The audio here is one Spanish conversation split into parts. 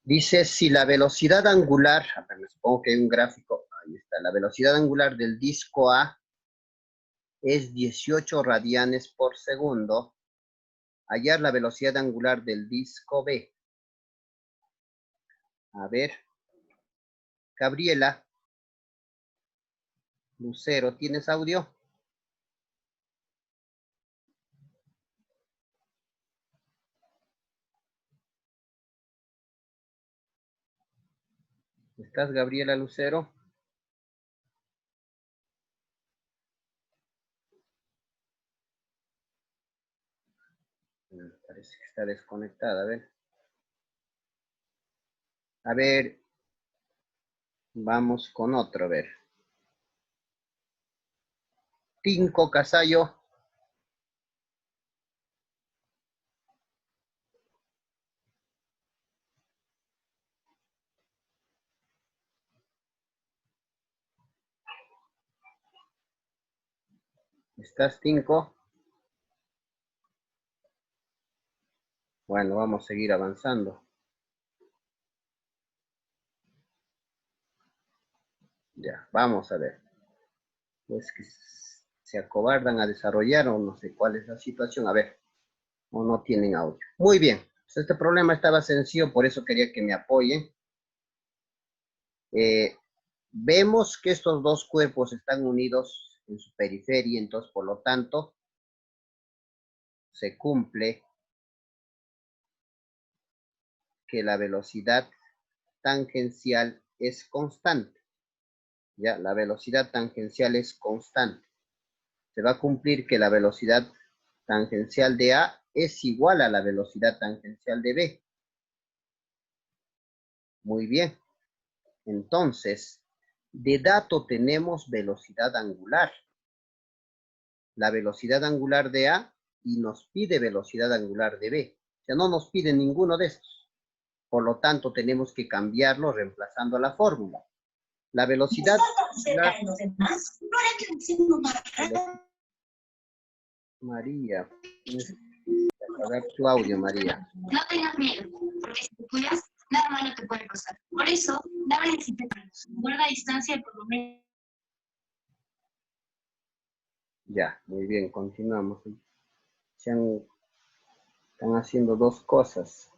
Dice, si la velocidad angular, a ver, me supongo que hay un gráfico, ahí está, la velocidad angular del disco A es 18 radianes por segundo, hallar la velocidad angular del disco B. A ver, Gabriela Lucero, ¿tienes audio? ¿Estás, Gabriela Lucero? Parece que está desconectada, a ver. A ver, vamos con otro, a ver. Tinco Casayo. ¿Estás, Tinco? Bueno, vamos a seguir avanzando. Ya, vamos a ver. Pues que se acobardan a desarrollar o no sé cuál es la situación. A ver, o no tienen audio. Muy bien. Pues este problema estaba sencillo, por eso quería que me apoyen. Vemos que estos dos cuerpos están unidos en su periferia, entonces por lo tanto se cumple que la velocidad tangencial es constante. Ya, la velocidad tangencial es constante. Se va a cumplir que la velocidad tangencial de A es igual a la velocidad tangencial de B. Muy bien. Entonces, de dato tenemos velocidad angular. La velocidad angular de A y nos pide velocidad angular de B. O sea, no nos pide ninguno de estos. Por lo tanto, tenemos que cambiarlo reemplazando la fórmula. La velocidad angular... María, tienes que apagar tu audio, María. No tengas miedo, porque si te cuidas, nada malo te puede pasar. Por eso, dame desinfectantes. Guarda distancia por lo menos. Ya, muy bien, continuamos. Están haciendo dos cosas.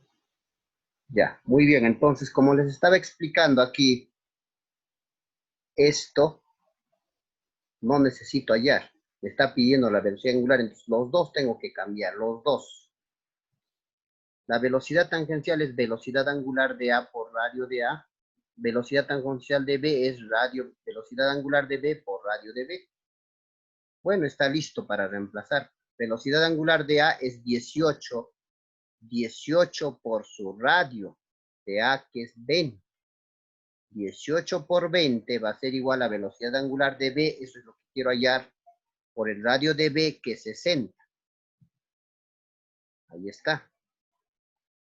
Ya, muy bien. Entonces, como les estaba explicando aquí, esto no necesito hallar. Me está pidiendo la velocidad angular, entonces los dos tengo que cambiar, los dos. La velocidad tangencial es velocidad angular de A por radio de A. Velocidad tangencial de B es velocidad angular de B por radio de B. Bueno, está listo para reemplazar. Velocidad angular de A es 18. 18 por su radio de A, que es 20. 18 por 20 va a ser igual a velocidad angular de B, eso es lo que quiero hallar, por el radio de B, que es 60. Ahí está.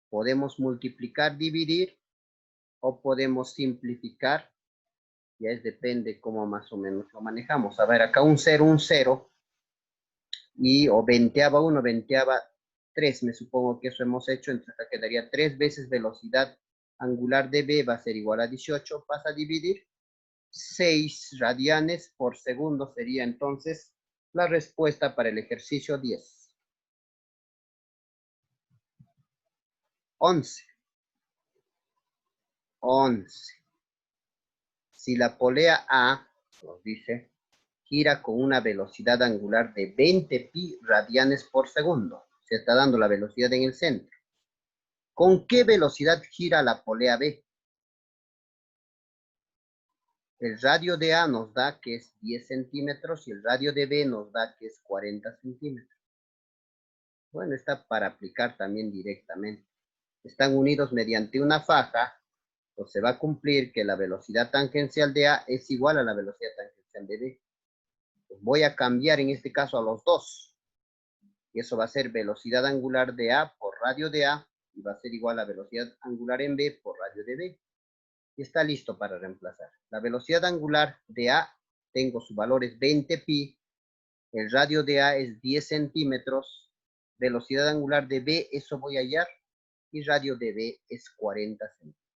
Podemos multiplicar, dividir, o podemos simplificar. Ya es, depende cómo más o menos lo manejamos. A ver, acá un 0, y o venteaba 1, venteaba 3, me supongo que eso hemos hecho, entonces acá quedaría 3 veces velocidad angular de B va a ser igual a 18, pasa a dividir, 6 radianes por segundo sería entonces la respuesta para el ejercicio 10. 11. 11. Si la polea A, nos dice, gira con una velocidad angular de 20 pi radianes por segundo, se está dando la velocidad en el centro. ¿Con qué velocidad gira la polea B? El radio de A nos da que es 10 centímetros y el radio de B nos da que es 40 centímetros. Bueno, está para aplicar también directamente. Están unidos mediante una faja, pues se va a cumplir que la velocidad tangencial de A es igual a la velocidad tangencial de B. Pues voy a cambiar en este caso a los dos. Y eso va a ser velocidad angular de A por radio de A y va a ser igual a velocidad angular en B por radio de B. Y está listo para reemplazar. La velocidad angular de A, tengo su valor es 20 pi, el radio de A es 10 centímetros, velocidad angular de B, eso voy a hallar, y radio de B es 40 centímetros.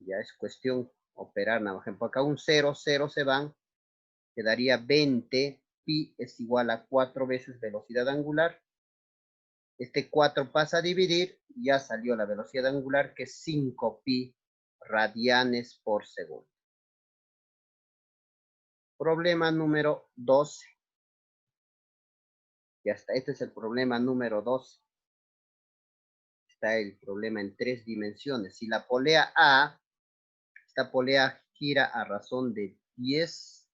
Ya es cuestión operar, por ejemplo, acá un 0, 0 se van, quedaría 20, pi es igual a 4 veces velocidad angular. Este 4 pasa a dividir, ya salió la velocidad angular, que es 5 pi radianes por segundo. Problema número 12. Ya está, este es el problema número 12. Está el problema en 3 dimensiones. Si la polea A, esta polea gira a razón de 10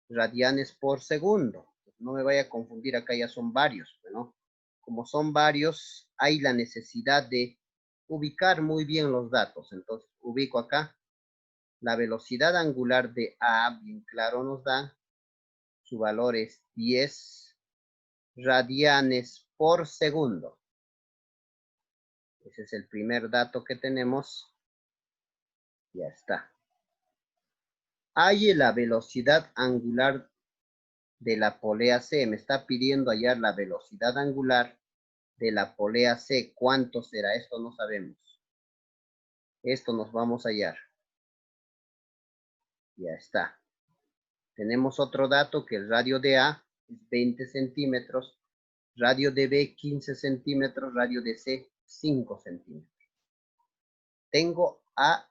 radianes por segundo. No me vaya a confundir, acá ya son varios, ¿no? Como son varios, hay la necesidad de ubicar muy bien los datos. Entonces, ubico acá la velocidad angular de A, bien claro nos da, su valor es 10 radianes por segundo. Ese es el primer dato que tenemos. Ya está. Hay la velocidad angular de la polea C. Me está pidiendo hallar la velocidad angular de la polea C. ¿Cuánto será? Esto no sabemos. Esto nos vamos a hallar. Ya está. Tenemos otro dato que el radio de A es 20 centímetros, radio de B 15 centímetros, radio de C 5 centímetros. Tengo A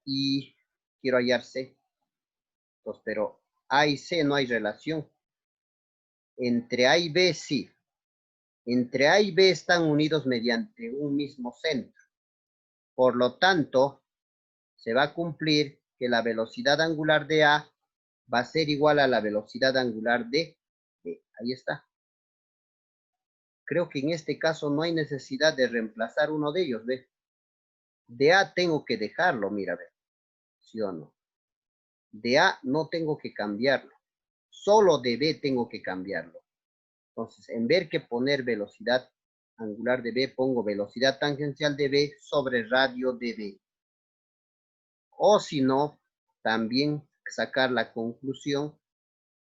y quiero hallar C. Entonces, pero A y C no hay relación. Entre A y B sí. Entre A y B están unidos mediante un mismo centro. Por lo tanto, se va a cumplir que la velocidad angular de A va a ser igual a la velocidad angular de B. Ahí está. Creo que en este caso no hay necesidad de reemplazar uno de ellos, ¿ve? De A tengo que dejarlo, mira, ¿ve? ¿Sí o no? De A no tengo que cambiarlo. Solo de B tengo que cambiarlo. Entonces, en vez que poner velocidad angular de B, pongo velocidad tangencial de B sobre radio de B. O si no, también sacar la conclusión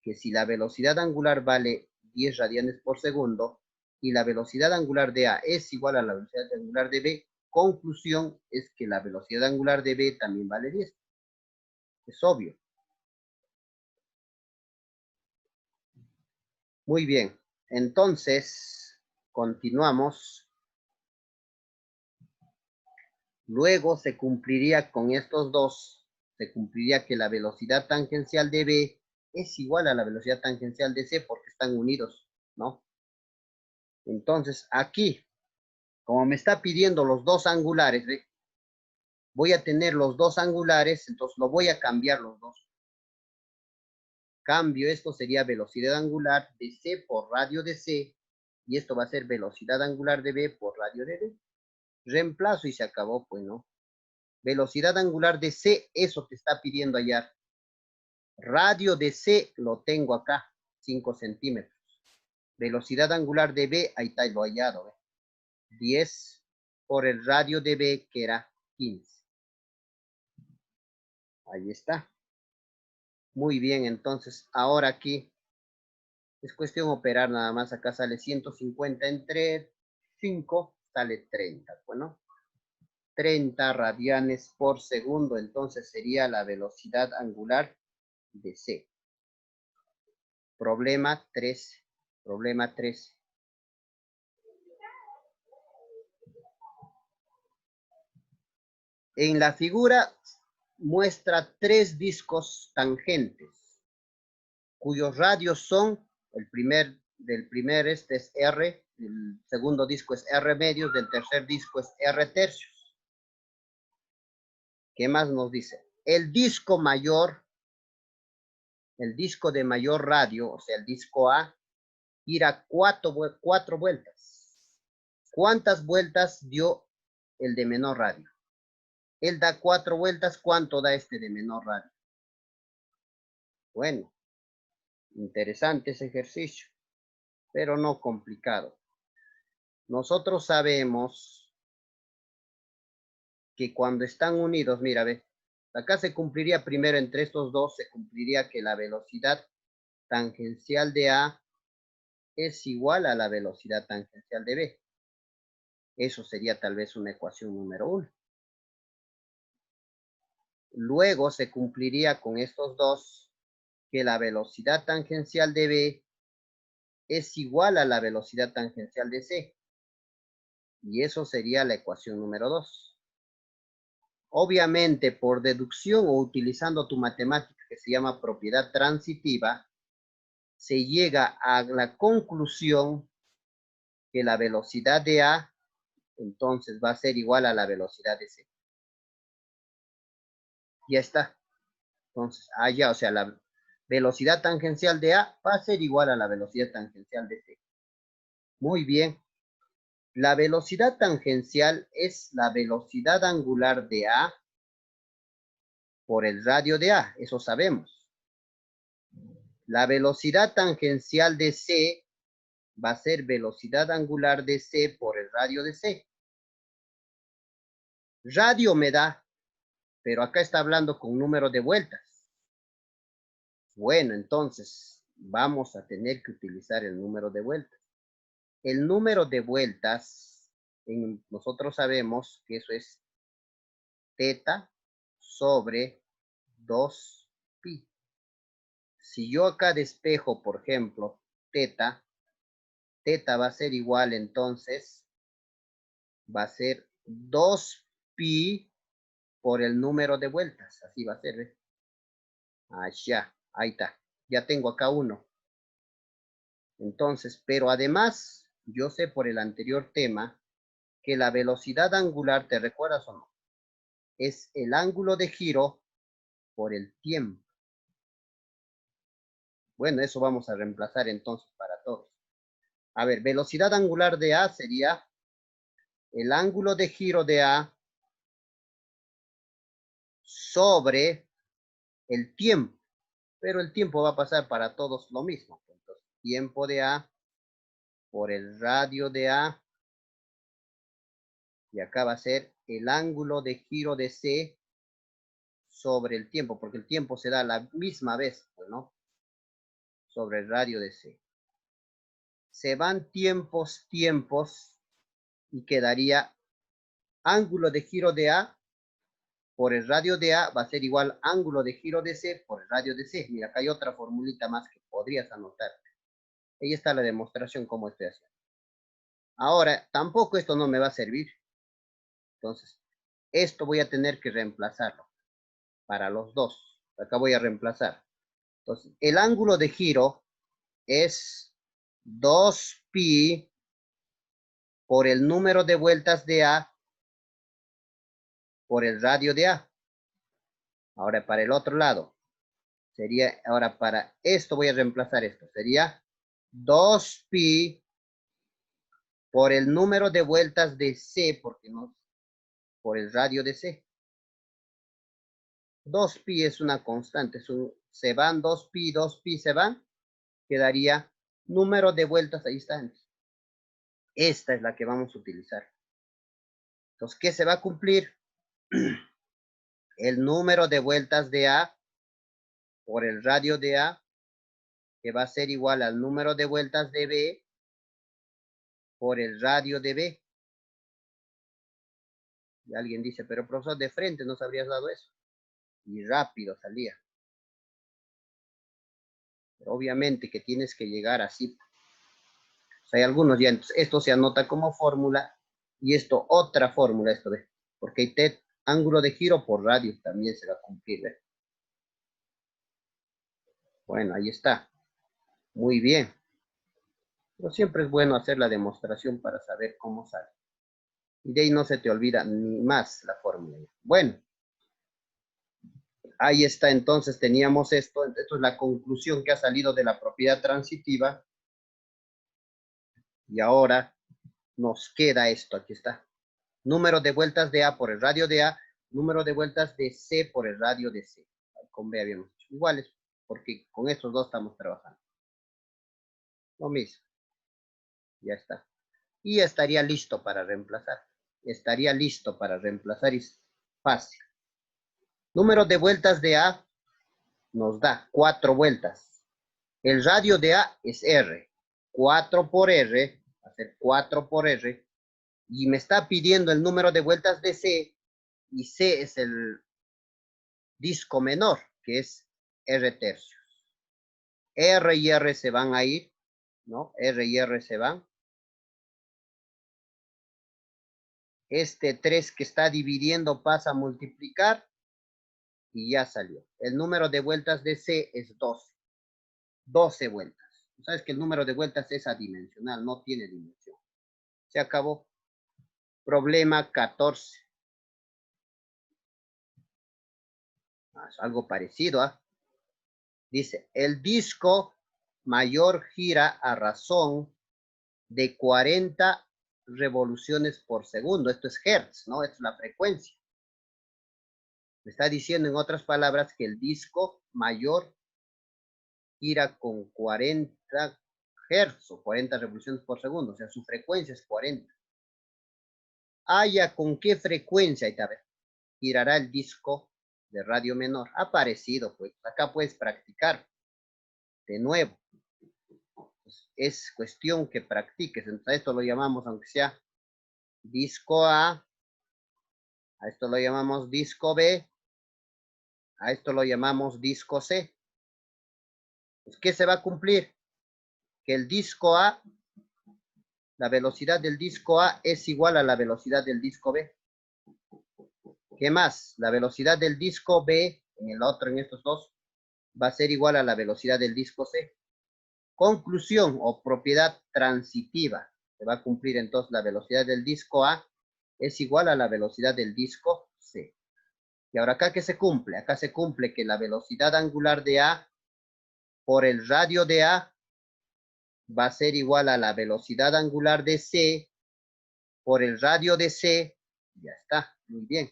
que si la velocidad angular vale 10 radianes por segundo y la velocidad angular de A es igual a la velocidad angular de B, conclusión es que la velocidad angular de B también vale 10. Es obvio. Muy bien. Entonces, continuamos. Luego se cumpliría con estos dos, se cumpliría que la velocidad tangencial de B es igual a la velocidad tangencial de C porque están unidos, ¿no? Entonces, aquí, como me está pidiendo los dos angulares, ¿ve? Voy a tener los dos angulares, entonces lo voy a cambiar los dos. Cambio, esto sería velocidad angular de C por radio de C, y esto va a ser velocidad angular de B por radio de B. Reemplazo y se acabó, pues, ¿no? Velocidad angular de C, eso te está pidiendo hallar. Radio de C lo tengo acá, 5 centímetros. Velocidad angular de B, ahí está, lo hallado. ¿Ve? 10 por el radio de B, que era 15. Ahí está. Muy bien, entonces, ahora aquí es cuestión de operar nada más. Acá sale 150 entre 5, sale 30. Bueno, 30 radianes por segundo, entonces sería la velocidad angular de C. Problema 3. Problema 3. En la figura muestra 3 discos tangentes, cuyos radios son, del primer este es R, el segundo disco es R medios, del tercer disco es R tercios. ¿Qué más nos dice? El disco mayor, el disco de mayor radio, o sea, el disco A, gira 4 vueltas. ¿Cuántas vueltas dio el de menor radio? Él da 4 vueltas, ¿cuánto da este de menor radio? Bueno, interesante ese ejercicio, pero no complicado. Nosotros sabemos que cuando están unidos, mira, ve, acá se cumpliría primero entre estos dos, se cumpliría que la velocidad tangencial de A es igual a la velocidad tangencial de B. Eso sería tal vez una ecuación número 1. Luego se cumpliría con estos dos, que la velocidad tangencial de B es igual a la velocidad tangencial de C. Y eso sería la ecuación número 2. Obviamente, por deducción o utilizando tu matemática que se llama propiedad transitiva, se llega a la conclusión que la velocidad de A entonces va a ser igual a la velocidad de C. Ya está. Entonces, ya, o sea, la velocidad tangencial de A va a ser igual a la velocidad tangencial de C. Muy bien. La velocidad tangencial es la velocidad angular de A por el radio de A, eso sabemos. La velocidad tangencial de C va a ser velocidad angular de C por el radio de C. Radio me da, pero acá está hablando con número de vueltas. Bueno, entonces vamos a tener que utilizar el número de vueltas. El número de vueltas, nosotros sabemos que eso es teta sobre 2pi. Si yo acá despejo, por ejemplo, teta va a ser igual, entonces, va a ser 2pi por el número de vueltas. Así va a ser, ¿ves? Allá, ahí está. Ya tengo acá uno. Entonces, pero además, yo sé por el anterior tema que la velocidad angular, ¿te recuerdas o no? Es el ángulo de giro por el tiempo. Bueno, eso vamos a reemplazar entonces para todos. A ver, velocidad angular de A sería el ángulo de giro de A sobre el tiempo. Pero el tiempo va a pasar para todos lo mismo. Entonces, tiempo de A por el radio de A. Y acá va a ser el ángulo de giro de C sobre el tiempo, porque el tiempo se da la misma vez, ¿no? Sobre el radio de C. Se van tiempos, y quedaría ángulo de giro de A por el radio de A va a ser igual ángulo de giro de C por el radio de C. Mira, acá hay otra formulita más que podrías anotar. Ahí está la demostración cómo estoy haciendo. Ahora, tampoco esto no me va a servir. Entonces, esto voy a tener que reemplazarlo para los dos. Acá voy a reemplazar. Entonces, el ángulo de giro es 2pi por el número de vueltas de A por el radio de A. Ahora, para el otro lado, sería, ahora para esto voy a reemplazar esto. Sería 2pi por el número de vueltas de C, porque no, por el radio de C. 2pi es una constante, se van 2pi se van, quedaría número de vueltas, ahí está. Esta es la que vamos a utilizar. Entonces, ¿qué se va a cumplir? El número de vueltas de A por el radio de A, que va a ser igual al número de vueltas de B por el radio de B. Y alguien dice, pero profesor, de frente nos habrías dado eso. Y rápido salía. Pero obviamente que tienes que llegar así. O sea, hay algunos ya, entonces, esto se anota como fórmula y esto otra fórmula, esto ve. Porque hay ángulo de giro por radio también se va a cumplir, ¿ve? Bueno, ahí está. Muy bien. Pero siempre es bueno hacer la demostración para saber cómo sale. Y de ahí no se te olvida ni más la fórmula. Bueno, ahí está, entonces teníamos esto. Esto es la conclusión que ha salido de la propiedad transitiva. Y ahora nos queda esto, aquí está. Número de vueltas de A por el radio de A, número de vueltas de C por el radio de C. Con B habíamos hecho iguales, porque con estos dos estamos trabajando. Lo mismo. Ya está. Y estaría listo para reemplazar. Estaría listo para reemplazar y es fácil. Número de vueltas de A nos da 4 vueltas. El radio de A es R. 4 por R, va a ser 4 por R. Y me está pidiendo el número de vueltas de C. Y C es el disco menor, que es R tercios. R y R se van a ir, ¿no? R y R se van. Este 3 que está dividiendo pasa a multiplicar y ya salió. El número de vueltas de C es 12. 12 vueltas. Sabes que el número de vueltas es adimensional, no tiene dimensión. Se acabó. Problema 14. Es algo parecido, ¿ah? Dice, el disco mayor gira a razón de 40 revoluciones por segundo. Esto es hertz, ¿no? Esto es la frecuencia. Me está diciendo en otras palabras que el disco mayor gira con 40 hertz o 40 revoluciones por segundo. O sea, su frecuencia es 40. ¿Con qué frecuencia girará el disco de radio menor? Ha parecido, pues. Acá puedes practicar de nuevo. Es cuestión que practiques. Entonces, esto lo llamamos, aunque sea disco A esto lo llamamos disco B, a esto lo llamamos disco C. Pues, ¿qué se va a cumplir? Que el disco A, la velocidad del disco A es igual a la velocidad del disco B. ¿Qué más? La velocidad del disco B, en estos dos, va a ser igual a la velocidad del disco C. Conclusión o propiedad transitiva. Se va a cumplir entonces la velocidad del disco A es igual a la velocidad del disco C. Y ahora acá, ¿qué se cumple? Acá se cumple que la velocidad angular de A por el radio de A va a ser igual a la velocidad angular de C por el radio de C. Ya está, muy bien.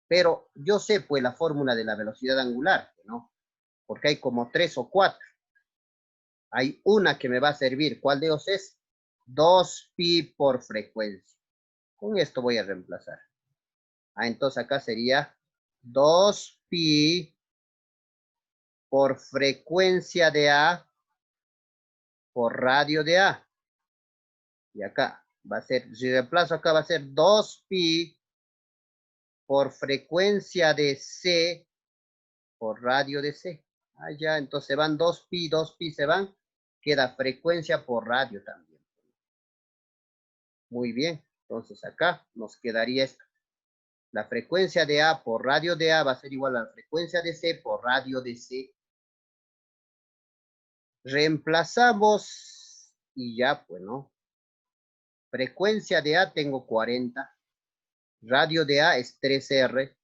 Pero yo sé pues la fórmula de la velocidad angular, ¿no? Porque hay como 3 o 4. Hay una que me va a servir. ¿Cuál de ellos es? 2pi por frecuencia. Con esto voy a reemplazar. Entonces acá sería 2pi por frecuencia de A por radio de A. Y acá va a ser, si reemplazo acá va a ser 2pi por frecuencia de C por radio de C. Ya, entonces van 2pi se van. Queda frecuencia por radio también. Muy bien, entonces acá nos quedaría esto. La frecuencia de A por radio de A va a ser igual a la frecuencia de C por radio de C. Reemplazamos y ya, pues, ¿no? Frecuencia de A tengo 40. Radio de A es 3R.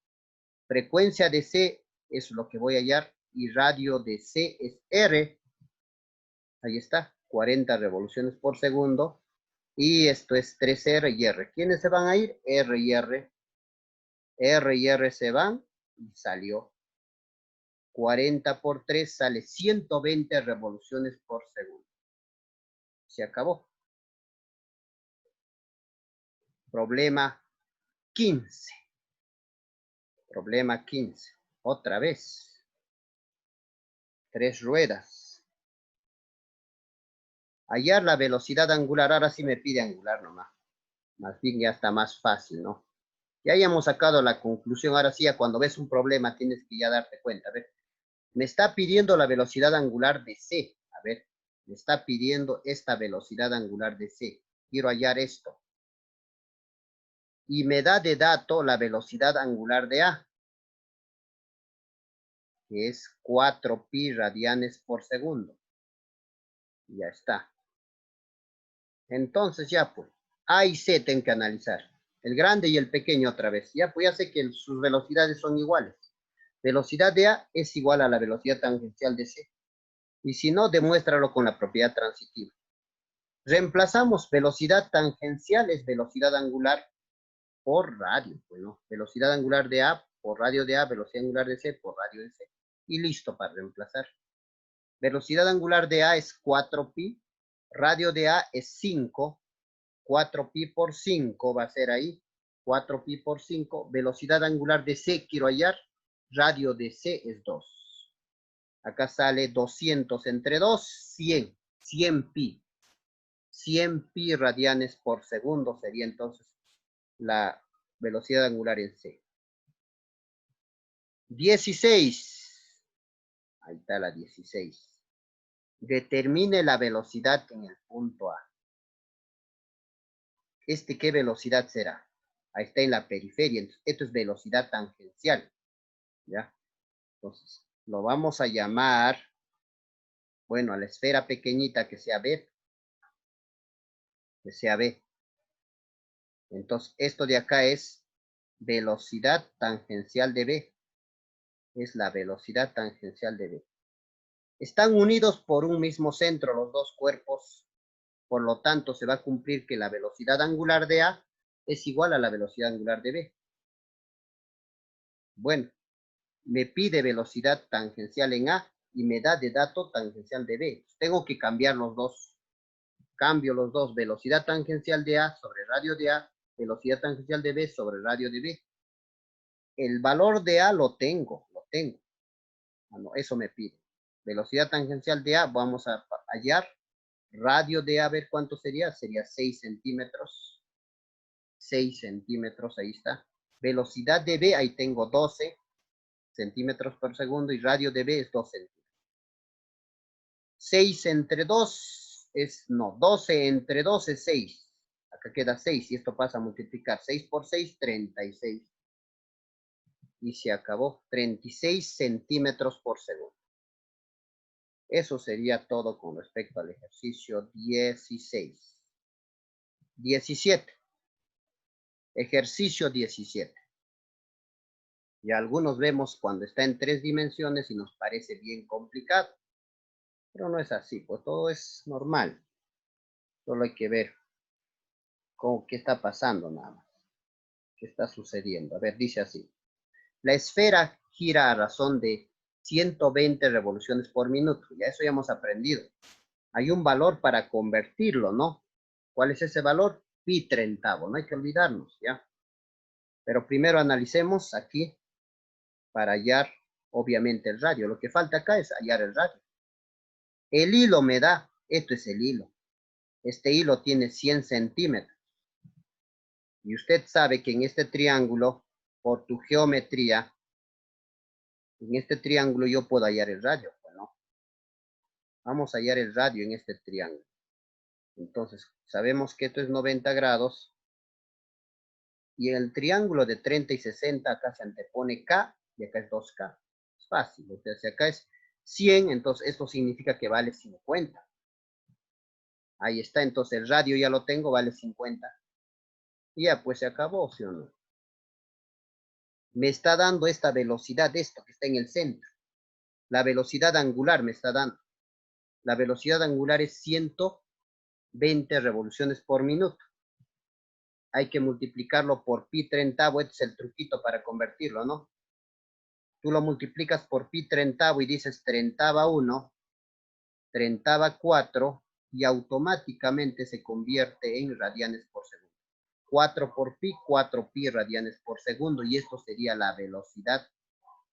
Frecuencia de C es lo que voy a hallar. Y radio de C es R. Ahí está, 40 revoluciones por segundo. Y esto es 3R y R. ¿Quiénes se van a ir? R y R. R y R se van y salió. 40 por 3 sale 120 revoluciones por segundo. Se acabó. Problema 15. Problema 15. Otra vez. 3 ruedas. Hallar la velocidad angular. Ahora sí me pide angular nomás. Más bien ya está más fácil, ¿no? Ya hayamos sacado la conclusión. Ahora sí, cuando ves un problema tienes que ya darte cuenta. A ver, me está pidiendo la velocidad angular de C. A ver, me está pidiendo esta velocidad angular de C. Quiero hallar esto. Y me da de dato la velocidad angular de A, que es 4pi radianes por segundo. Ya está. Entonces ya pues, A y C tengo que analizar. El grande y el pequeño otra vez. Ya pues ya sé que sus velocidades son iguales. Velocidad de A es igual a la velocidad tangencial de C. Y si no, demuéstralo con la propiedad transitiva. Reemplazamos velocidad tangencial es velocidad angular por radio. Bueno, velocidad angular de A por radio de A, velocidad angular de C por radio de C. Y listo para reemplazar. Velocidad angular de A es 4pi. Radio de A es 5. 4pi por 5 va a ser ahí. 4pi por 5. Velocidad angular de C quiero hallar. Radio de C es 2. Acá sale 200 entre 2, 100. 100 pi. 100 pi radianes por segundo sería entonces la velocidad angular en C. 16. Ahí está la 16. Determine la velocidad en el punto A. ¿Qué velocidad será? Ahí está en la periferia. Entonces, esto es velocidad tangencial. ¿Ya? Entonces, lo vamos a llamar, bueno, a la esfera pequeñita que sea B. Que sea B. Entonces, esto de acá es velocidad tangencial de B. Es la velocidad tangencial de B. Están unidos por un mismo centro los dos cuerpos. Por lo tanto, se va a cumplir que la velocidad angular de A es igual a la velocidad angular de B. Bueno, me pide velocidad tangencial en A y me da de dato tangencial de B. Tengo que cambiar los dos. Cambio los dos. Velocidad tangencial de A sobre radio de A. Velocidad tangencial de B sobre radio de B. El valor de A lo tengo. Ah, no, eso me pide. Velocidad tangencial de A, vamos a hallar. Radio de A, a ver cuánto sería. Sería 6 centímetros. 6 centímetros, ahí está. Velocidad de B, ahí tengo 12 centímetros por segundo y radio de B es 2 centímetros. 6 entre 2 es, no, 12 entre 2 es 6. Acá queda 6 y esto pasa a multiplicar. 6 por 6, 36. Y se acabó. 36 centímetros por segundo. Eso sería todo con respecto al ejercicio 16. 17. Ejercicio 17. Y algunos vemos cuando está en 3 dimensiones y nos parece bien complicado. Pero no es así, pues todo es normal. Solo hay que ver qué está pasando nada más. ¿Qué está sucediendo? A ver, dice así. La esfera gira a razón de 120 revoluciones por minuto. Ya eso ya hemos aprendido. Hay un valor para convertirlo, ¿no? ¿Cuál es ese valor? Pi treintavo, no hay que olvidarnos, ¿ya? Pero primero analicemos aquí para hallar, obviamente, el radio. Lo que falta acá es hallar el radio. El hilo me da, esto es el hilo. Este hilo tiene 100 centímetros. Y usted sabe que en este triángulo, por tu geometría, en este triángulo yo puedo hallar el radio. Bueno, vamos a hallar el radio en este triángulo. Entonces, sabemos que esto es 90 grados. Y en el triángulo de 30 y 60, acá se antepone K y acá es 2K. Es fácil. O sea, si acá es 100, entonces esto significa que vale 50. Ahí está, entonces el radio ya lo tengo, vale 50. Y ya, pues se acabó, ¿sí o no? Me está dando esta velocidad, esto que está en el centro. La velocidad angular me está dando. La velocidad angular es 120 revoluciones por minuto. Hay que multiplicarlo por pi treintavo, este es el truquito para convertirlo, ¿no? Tú lo multiplicas por pi treintavo y dices treintava 1, treintava 4 y automáticamente se convierte en radianes por segundo. 4 por pi, 4 pi radianes por segundo y esto sería la velocidad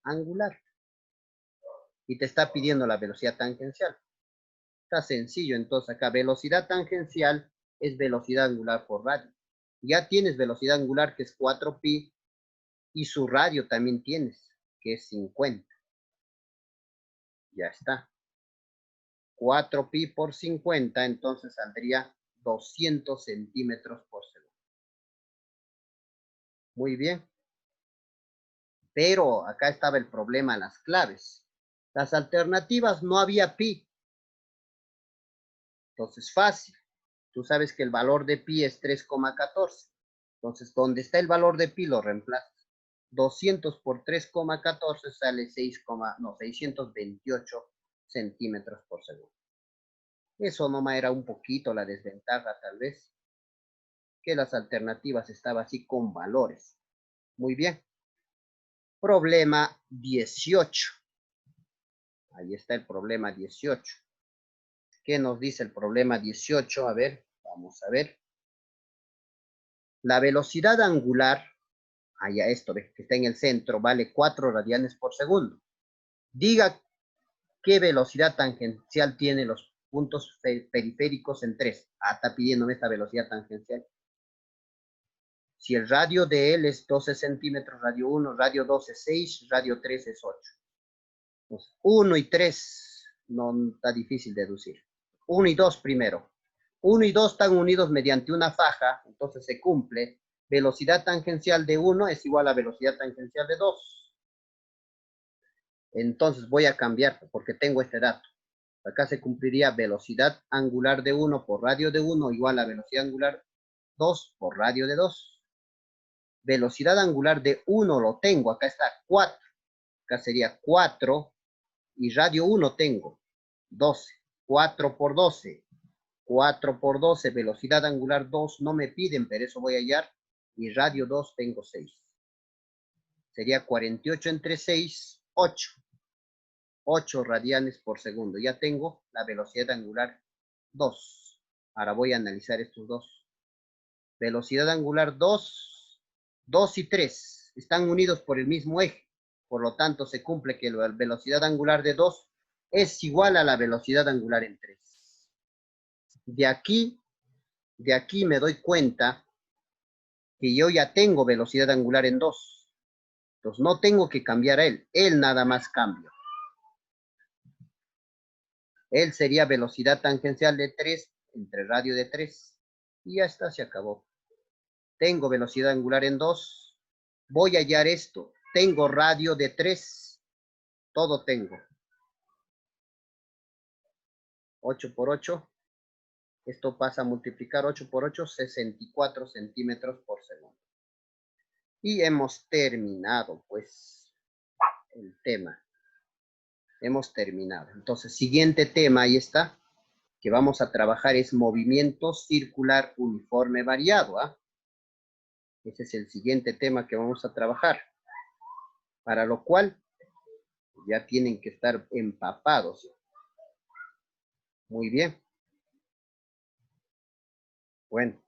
angular. Y te está pidiendo la velocidad tangencial. Está sencillo, entonces acá velocidad tangencial es velocidad angular por radio. Ya tienes velocidad angular que es 4 pi y su radio también tienes que es 50. Ya está. 4 pi por 50, entonces saldría 200 centímetros por segundo. Muy bien. Pero acá estaba el problema, las claves. Las alternativas no había pi. Entonces, fácil. Tú sabes que el valor de pi es 3,14. Entonces, donde está el valor de pi lo reemplazas. 200 por 3,14 sale 628 centímetros por segundo. Eso nomás era un poquito la desventaja, tal vez, que las alternativas estaban así con valores. Muy bien. Problema 18. Ahí está el problema 18. ¿Qué nos dice el problema 18? A ver, vamos a ver. La velocidad angular, allá esto que está en el centro, vale 4 radianes por segundo. Diga qué velocidad tangencial tiene los puntos periféricos en 3. Ah, está pidiéndome esta velocidad tangencial. Si el radio de él es 12 centímetros, radio 1, radio 2 es 6, radio 3 es 8. Pues 1 y 3 no está difícil deducir. 1 y 2 primero. 1 y 2 están unidos mediante una faja, entonces se cumple. Velocidad tangencial de 1 es igual a velocidad tangencial de 2. Entonces voy a cambiar porque tengo este dato. Acá se cumpliría velocidad angular de 1 por radio de 1 igual a velocidad angular 2 por radio de 2. Velocidad angular de 1 lo tengo, acá está 4. Acá sería 4 y radio 1 tengo 12. 4 por 12. 4 por 12, velocidad angular 2, no me piden, pero eso voy a hallar. Y radio 2 tengo 6. Sería 48 entre 6, 8. 8 radianes por segundo. Ya tengo la velocidad angular 2. Ahora voy a analizar estos dos. Velocidad angular 2, 2 y 3 están unidos por el mismo eje. Por lo tanto, se cumple que la velocidad angular de 2 es igual a la velocidad angular en 3. De aquí me doy cuenta que yo ya tengo velocidad angular en 2. Entonces no tengo que cambiar a él. Él nada más cambio. Él sería velocidad tangencial de 3 entre radio de 3. Y ya está, se acabó. Tengo velocidad angular en 2. Voy a hallar esto. Tengo radio de 3. Todo tengo. 8 por 8. Esto pasa a multiplicar 8 por 8, 64 centímetros por segundo. Y hemos terminado, pues, el tema. Hemos terminado. Entonces, siguiente tema, ahí está, que vamos a trabajar es movimiento circular uniforme variado. ¿Ah? Ese es el siguiente tema que vamos a trabajar. Para lo cual, ya tienen que estar empapados. Muy bien. Bueno.